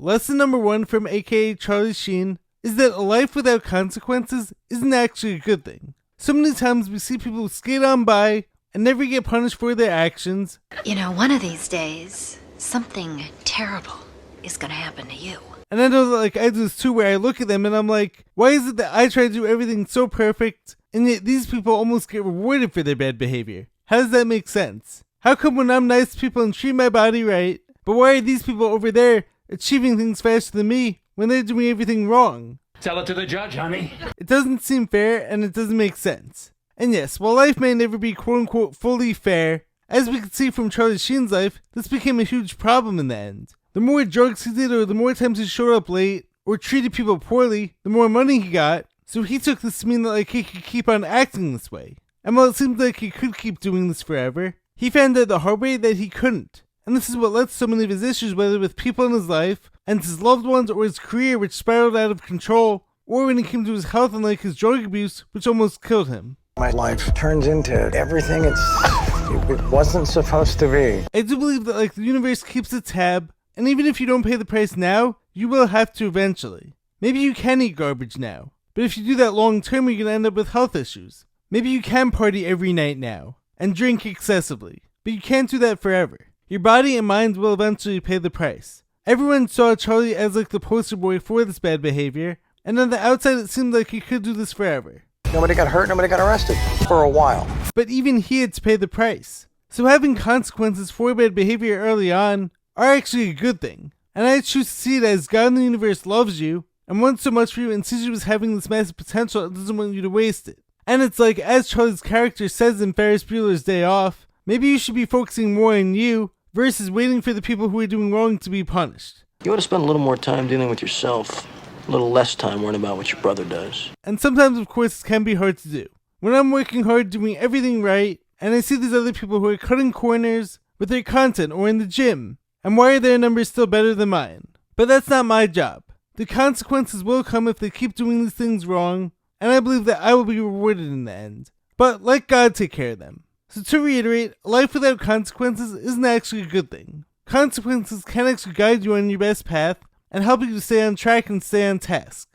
Lesson number 1 from aka Charlie Sheen is that a life without consequences isn't actually a good thing. So many times we see people skate on by and never get punished for their actions. You know, one of these days, something terrible is gonna happen to you. And I know that I do this too, where I look at them and I'm like, why is it that I try to do everything so perfect, and yet these people almost get rewarded for their bad behavior? How does that make sense? How come when I'm nice to people and treat my body right, but why are these people over there achieving things faster than me when they're doing everything wrong? Tell it to the judge, honey. It doesn't seem fair, and it doesn't make sense. And yes, while life may never be quote-unquote fully fair, as we can see from Charlie Sheen's life, this became a huge problem in the end. The more drugs he did, or the more times he showed up late, or treated people poorly, the more money he got, so he took this to mean that he could keep on acting this way. And while it seemed like he could keep doing this forever, he found out the hard way that he couldn't. And this is what led to so many of his issues, whether with people in his life, and his loved ones, or his career, which spiraled out of control, or when it came to his health and his drug abuse, which almost killed him. My life turns into everything it wasn't supposed to be. I do believe that the universe keeps a tab, and even if you don't pay the price now, you will have to eventually. Maybe you can eat garbage now, but if you do that long term, you're gonna end up with health issues. Maybe you can party every night now, and drink excessively, but you can't do that forever. Your body and mind will eventually pay the price. Everyone saw Charlie as the poster boy for this bad behavior, and on the outside it seemed like he could do this forever. Nobody got hurt, nobody got arrested for a while. But even he had to pay the price. So having consequences for bad behavior early on are actually a good thing. And I choose to see it as God in the universe loves you and wants so much for you and sees you as having this massive potential and doesn't want you to waste it. And it's as Charlie's character says in Ferris Bueller's Day Off, maybe you should be focusing more on you versus waiting for the people who are doing wrong to be punished. You ought to spend a little more time dealing with yourself, a little less time worrying about what your brother does. And sometimes, of course, it can be hard to do. When I'm working hard doing everything right, and I see these other people who are cutting corners with their content or in the gym, and why are their numbers still better than mine? But that's not my job. The consequences will come if they keep doing these things wrong, and I believe that I will be rewarded in the end. But let God take care of them. So to reiterate, life without consequences isn't actually a good thing. Consequences can actually guide you on your best path and help you to stay on track and stay on task.